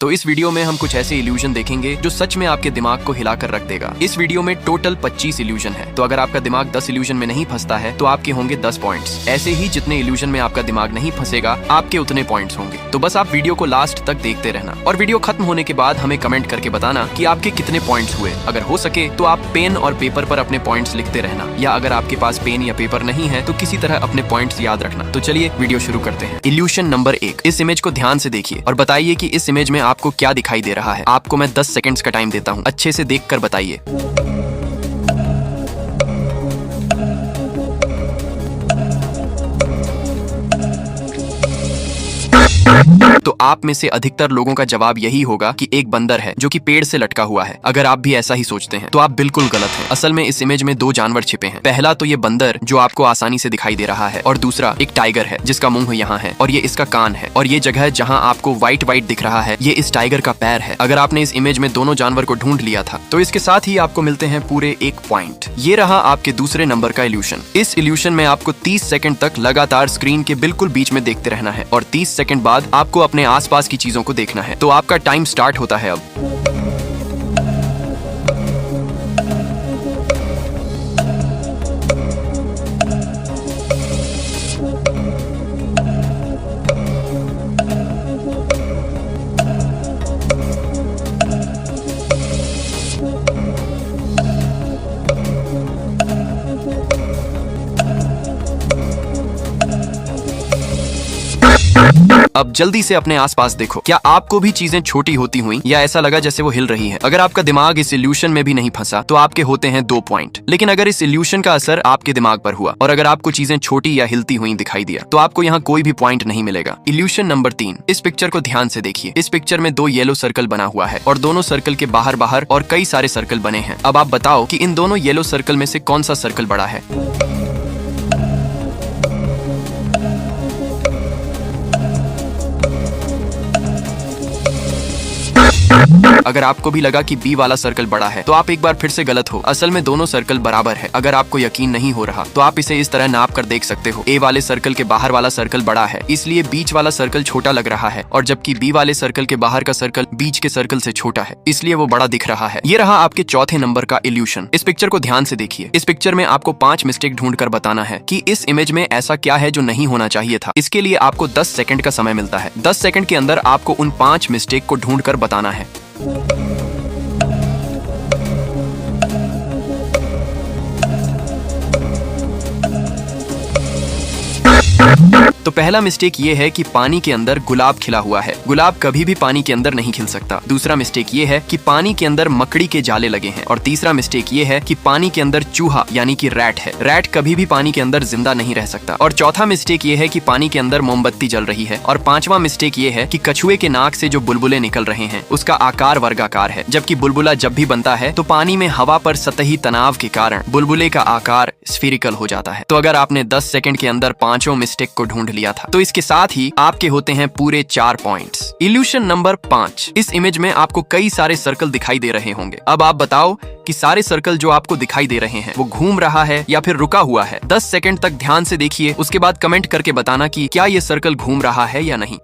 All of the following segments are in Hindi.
तो इस वीडियो में हम कुछ ऐसे इल्यूजन देखेंगे जो सच में आपके दिमाग को हिलाकर रख देगा। इस वीडियो में टोटल 25 इल्यूजन है, तो अगर आपका दिमाग 10 इल्यूजन में नहीं फंसता है तो आपके होंगे 10 पॉइंट्स। ऐसे ही जितने इल्यूजन में आपका दिमाग नहीं फंसेगा आपके उतने पॉइंट्स होंगे। तो बस आप वीडियो को लास्ट तक देखते रहना और वीडियो खत्म होने के बाद हमें कमेंट करके बताना कि आपके कितने पॉइंट्स हुए। अगर हो सके तो आप पेन और पेपर पर अपने पॉइंट्स लिखते रहना, या अगर आपके पास पेन या पेपर नहीं है तो किसी तरह अपने पॉइंट्स याद रखना। तो चलिए वीडियो शुरू करते हैं। Evolution number 1। इस इमेज को ध्यान से देखिए और बताइए कि इस इमेज में आपको क्या दिखाई दे रहा है। आपको मैं 10 सेकंड्स का टाइम देता हूँ, अच्छे से देखकर बताइए। तो आप में से अधिकतर लोगों का जवाब यही होगा कि एक बंदर है जो कि पेड़ से लटका हुआ है। अगर आप भी ऐसा ही सोचते हैं तो आप बिल्कुल गलत हैं। असल में इस इमेज में 2 जानवर छिपे हैं। पहला तो ये बंदर जो आपको आसानी से दिखाई दे रहा है, और दूसरा एक टाइगर है जिसका मुंह यहाँ है और ये इसका कान है, और ये जगह जहाँ आपको व्हाइट व्हाइट दिख रहा है ये इस टाइगर का पैर है। अगर आपने इस इमेज में दोनों जानवर को ढूंढ लिया था तो इसके साथ ही आपको मिलते हैं पूरे 1 पॉइंट। ये रहा आपके दूसरे नंबर का इल्यूशन। इस इल्यूशन में आपको 30 सेकंड तक लगातार स्क्रीन के बिल्कुल बीच में देखते रहना है और 30 सेकंड बाद आपको अपने आसपास की चीजों को देखना है। तो आपका टाइम स्टार्ट होता है अब। अब जल्दी से अपने आसपास देखो। क्या आपको भी चीजें छोटी होती हुई या ऐसा लगा जैसे वो हिल रही है? अगर आपका दिमाग इस इल्यूशन में भी नहीं फंसा तो आपके होते हैं 2 पॉइंट। लेकिन अगर इस इल्यूशन का असर आपके दिमाग पर हुआ और अगर आपको चीजें छोटी या हिलती हुई दिखाई दिया तो आपको यहाँ कोई भी पॉइंट नहीं मिलेगा। Evolution number 3। इस पिक्चर को ध्यान से देखिए। इस पिक्चर में 2 येलो सर्कल बना हुआ है और दोनों सर्कल के बाहर बाहर और कई सारे सर्कल बने हैं। अब आप बताओ कि इन दोनों येलो सर्कल में से कौन सा सर्कल बड़ा है? अगर आपको भी लगा कि बी वाला सर्कल बड़ा है तो आप एक बार फिर से गलत हो। असल में दोनों सर्कल बराबर है। अगर आपको यकीन नहीं हो रहा तो आप इसे इस तरह नाप कर देख सकते हो। ए वाले सर्कल के बाहर वाला सर्कल बड़ा है इसलिए बीच वाला सर्कल छोटा लग रहा है, और जबकि बी वाले सर्कल के बाहर का सर्कल बीच के सर्कल से छोटा है इसलिए वो बड़ा दिख रहा है। ये रहा आपके चौथे नंबर का इल्यूशन। इस पिक्चर को ध्यान से देखिए। इस पिक्चर में आपको 5 मिस्टेक ढूंढ कर बताना है कि इस इमेज में ऐसा क्या है जो नहीं होना चाहिए था। इसके लिए आपको 10 सेकंड का समय मिलता है। 10 सेकंड के अंदर आपको उन 5 मिस्टेक को ढूंढ कर बताना है। तो पहला मिस्टेक ये है कि पानी के अंदर गुलाब खिला हुआ है। गुलाब कभी भी पानी के अंदर नहीं खिल सकता। दूसरा मिस्टेक ये है कि पानी के अंदर मकड़ी के जाले लगे हैं, और तीसरा मिस्टेक ये है कि पानी के अंदर चूहा यानी कि रैट है। रैट कभी भी पानी के अंदर जिंदा नहीं रह सकता। और चौथा मिस्टेक ये है कि पानी के अंदर मोमबत्ती जल रही है। और 5वां मिस्टेक ये है कि कछुए के नाक से जो बुलबुले निकल रहे हैं उसका आकार वर्गाकार है, जबकि बुलबुला जब भी बनता है तो पानी में हवा पर सतही तनाव के कारण बुलबुले का आकार स्फीरिकल हो जाता है। तो अगर आपने 10 सेकंड के अंदर 5 मिस्टेक को ढूंढ लिया था तो इसके साथ ही आपके होते हैं पूरे 4 पॉइंट्स। Evolution number 5। इस इमेज में आपको कई सारे सर्कल दिखाई दे रहे होंगे। अब आप बताओ कि सारे सर्कल जो आपको दिखाई दे रहे हैं वो घूम रहा है या फिर रुका हुआ है। 10 सेकंड तक ध्यान से देखिए, उसके बाद कमेंट करके बताना कि क्या ये सर्कल घूम रहा है या नहीं।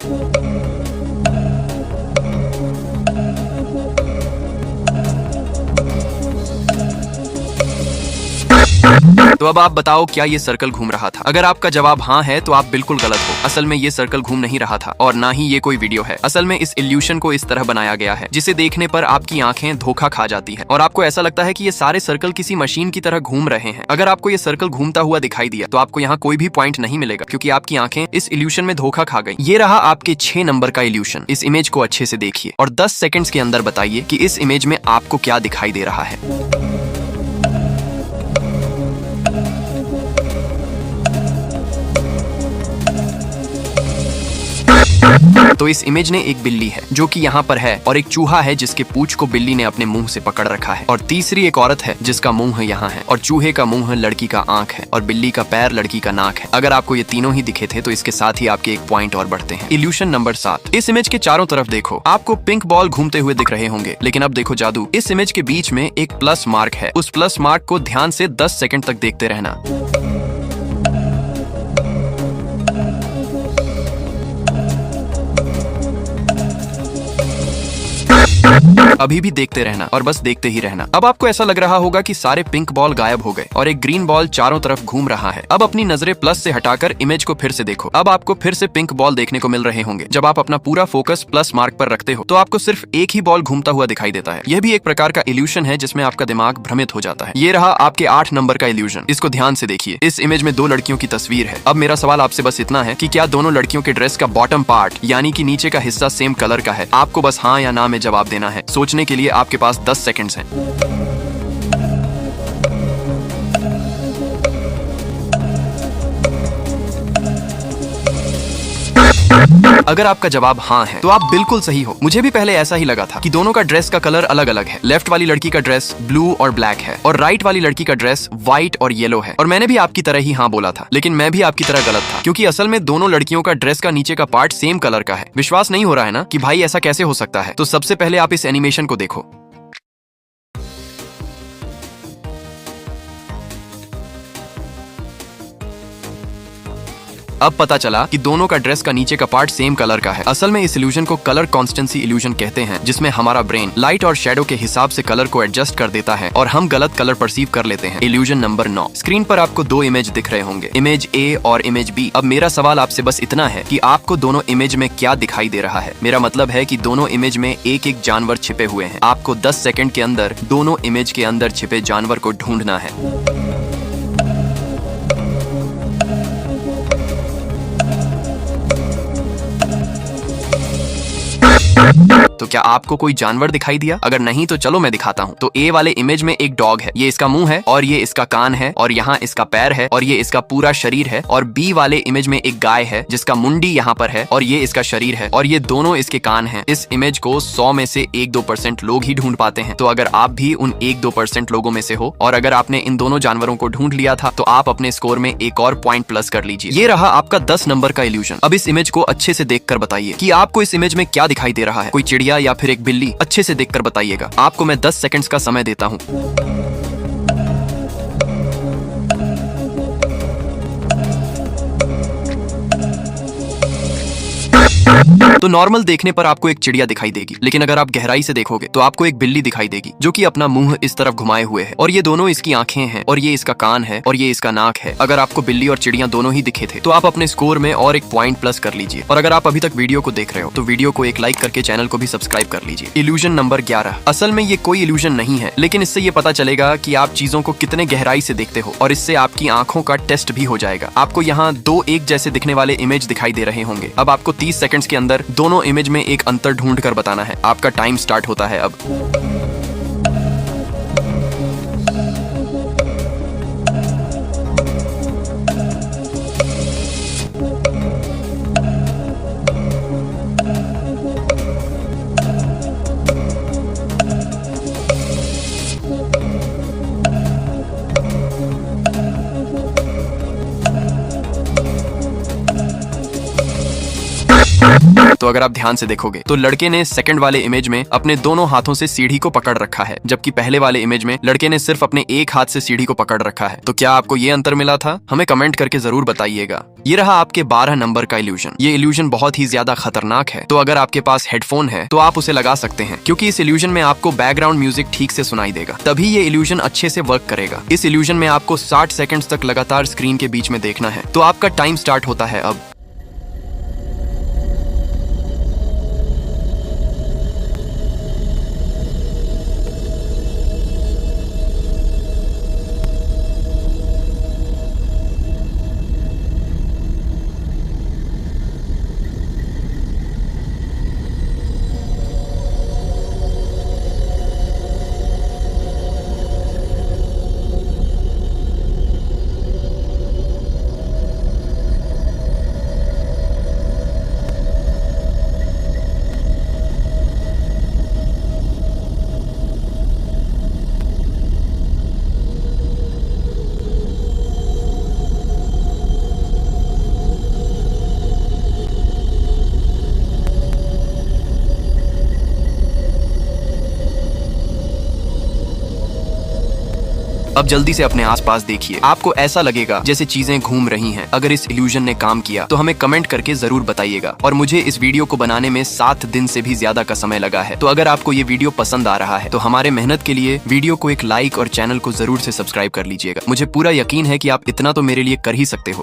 तो अब आप बताओ क्या ये सर्कल घूम रहा था? अगर आपका जवाब हाँ है तो आप बिल्कुल गलत हो। असल में ये सर्कल घूम नहीं रहा था और ना ही ये कोई वीडियो है। असल में इस इल्यूशन को इस तरह बनाया गया है जिसे देखने पर आपकी आंखें धोखा खा जाती है और आपको ऐसा लगता है कि ये सारे सर्कल किसी मशीन की तरह घूम रहे हैं। अगर आपको ये सर्कल घूमता हुआ दिखाई दिया तो आपको यहाँ कोई भी पॉइंट नहीं मिलेगा क्योंकि आपकी आंखें इस इल्यूशन में धोखा खा गई। ये रहा आपके 6 नंबर का इल्यूशन। इस इमेज को अच्छे से देखिए और 10 सेकंड्स के अंदर बताइए कि इस इमेज में आपको क्या दिखाई दे रहा है। तो इस इमेज में एक बिल्ली है जो कि यहाँ पर है, और एक चूहा है जिसके पूंछ को बिल्ली ने अपने मुंह से पकड़ रखा है, और तीसरी एक औरत है जिसका मुंह यहाँ है, और चूहे का मुंह लड़की का आंख है, और बिल्ली का पैर लड़की का नाक है। अगर आपको ये तीनों ही दिखे थे तो इसके साथ ही आपके 1 पॉइंट और बढ़ते हैं। Evolution number 7। इस इमेज के चारों तरफ देखो, आपको पिंक बॉल घूमते हुए दिख रहे होंगे, लेकिन अब देखो जादू। इस इमेज के बीच में एक प्लस मार्क है। उस प्लस मार्क को ध्यान से 10 सेकंड तक देखते रहना। अभी भी देखते रहना और बस देखते ही रहना। अब आपको ऐसा लग रहा होगा कि सारे पिंक बॉल गायब हो गए और एक ग्रीन बॉल चारों तरफ घूम रहा है। अब अपनी नजरें प्लस से हटाकर इमेज को फिर से देखो। अब आपको फिर से पिंक बॉल देखने को मिल रहे होंगे। जब आप अपना पूरा फोकस प्लस मार्क पर रखते हो तो आपको सिर्फ एक ही बॉल घूमता हुआ दिखाई देता है। यह भी एक प्रकार का इल्यूशन है जिसमें आपका दिमाग भ्रमित हो जाता है। ये रहा आपके 8 नंबर का इल्यूशन। इसको ध्यान से देखिए। इस इमेज में 2 लड़कियों की तस्वीर है। अब मेरा सवाल आपसे बस इतना है कि क्या दोनों लड़कियों के ड्रेस का बॉटम पार्ट यानी कि नीचे का हिस्सा सेम कलर का है? आपको बस हाँ या ना में जवाब देना है। सोचने के लिए आपके पास 10 सेकंड्स हैं। अगर आपका जवाब हाँ है तो आप बिल्कुल सही हो। मुझे भी पहले ऐसा ही लगा था कि दोनों का ड्रेस का कलर अलग अलग है। लेफ्ट वाली लड़की का ड्रेस ब्लू और ब्लैक है और राइट वाली लड़की का ड्रेस व्हाइट और येलो है। और मैंने भी आपकी तरह ही हाँ बोला था, लेकिन मैं भी आपकी तरह गलत था, क्योंकि असल में दोनों लड़कियों का ड्रेस का नीचे का पार्ट सेम कलर का है। विश्वास नहीं हो रहा है ना कि भाई ऐसा कैसे हो सकता है? तो सबसे पहले आप इस एनिमेशन को देखो। अब पता चला कि दोनों का ड्रेस का नीचे का पार्ट सेम कलर का है। असल में इस इल्यूजन को कलर कॉन्स्टेंसी इल्यूजन कहते हैं, जिसमें हमारा ब्रेन लाइट और शेडो के हिसाब से कलर को एडजस्ट कर देता है और हम गलत कलर परसीव कर लेते हैं। Illusion number 9। स्क्रीन पर आपको 2 इमेज दिख रहे होंगे, इमेज ए और इमेज बी। अब मेरा सवाल आपसे बस इतना है कि आपको दोनों इमेज में क्या दिखाई दे रहा है? मेरा मतलब है कि दोनों इमेज में एक एक जानवर छिपे हुए हैं। आपको 10 सेकंड के अंदर दोनों इमेज के अंदर छिपे जानवर को ढूंढना है। तो क्या आपको कोई जानवर दिखाई दिया? अगर नहीं तो चलो मैं दिखाता हूँ। तो ए वाले इमेज में एक डॉग है, ये इसका मुंह है और ये इसका कान है और यहाँ इसका पैर है और ये इसका पूरा शरीर है। और बी वाले इमेज में एक गाय है जिसका मुंडी यहाँ पर है और ये इसका शरीर है और ये दोनों इसके कान हैं। इस इमेज को 100 में से 1-2% लोग ही ढूंढ पाते हैं। तो अगर आप भी उन 1-2% लोगों में से हो और अगर आपने इन दोनों जानवरों को ढूंढ लिया था तो आप अपने स्कोर में एक और पॉइंट प्लस कर लीजिए। ये रहा आपका 10 नंबर का इल्यूजन। अब इस इमेज को अच्छे से देखकर बताइए कि आपको इस इमेज में क्या दिखाई दे रहा है। कोई चिड़िया या फिर एक बिल्ली? अच्छे से देखकर बताइएगा। आपको मैं 10 सेकंड्स का समय देता हूं। तो नॉर्मल देखने पर आपको एक चिड़िया दिखाई देगी, लेकिन अगर आप गहराई से देखोगे तो आपको एक बिल्ली दिखाई देगी जो कि अपना मुंह इस तरफ घुमाए हुए है और ये दोनों इसकी आंखें हैं और ये इसका कान है और ये इसका नाक है। अगर आपको बिल्ली और चिड़िया दोनों ही दिखे थे तो आप अपने स्कोर में और एक पॉइंट प्लस कर लीजिए। और अगर आप अभी तक वीडियो को देख रहे हो तो वीडियो को एक लाइक करके चैनल को भी सब्सक्राइब कर लीजिए। Illusion number 11। असल में ये कोई इल्यूजन नहीं है, लेकिन इससे ये पता चलेगा कि आप चीजों को कितने गहराई से देखते हो और इससे आपकी आंखों का टेस्ट भी हो जाएगा। आपको यहाँ 2 एक जैसे दिखने वाले इमेज दिखाई दे रहे होंगे। अब आपको 30 सेकंड्स के अंदर दोनों इमेज में एक अंतर ढूंढ कर बताना है। आपका टाइम स्टार्ट होता है अब। तो अगर आप ध्यान से देखोगे तो लड़के ने सेकंड वाले इमेज में अपने दोनों हाथों से सीढ़ी को पकड़ रखा है, जबकि पहले वाले इमेज में लड़के ने सिर्फ अपने एक हाथ से सीढ़ी को पकड़ रखा है। तो क्या आपको ये अंतर मिला था? हमें कमेंट करके जरूर बताइएगा। ये रहा आपके 12 नंबर का इल्यूजन। ये इल्यूजन बहुत ही ज्यादा खतरनाक है, तो अगर आपके पास हेडफोन है तो आप उसे लगा सकते हैं, क्योंकि इस इल्यूजन में आपको बैकग्राउंड म्यूजिक ठीक से सुनाई देगा, तभी ये इल्यूजन अच्छे से वर्क करेगा। इस इल्यूजन में आपको 60 सेकंड्स तक लगातार स्क्रीन के बीच में देखना है। तो आपका टाइम स्टार्ट होता है अब। अब जल्दी से अपने आसपास देखिए, आपको ऐसा लगेगा जैसे चीजें घूम रही हैं। अगर इस इल्यूजन ने काम किया तो हमें कमेंट करके जरूर बताइएगा। और मुझे इस वीडियो को बनाने में 7 दिन से भी ज्यादा का समय लगा है। तो अगर आपको ये वीडियो पसंद आ रहा है तो हमारे मेहनत के लिए वीडियो को एक लाइक और चैनल को जरूर से सब्सक्राइब कर लीजिएगा। मुझे पूरा यकीन है कि आप इतना तो मेरे लिए कर ही सकते हो।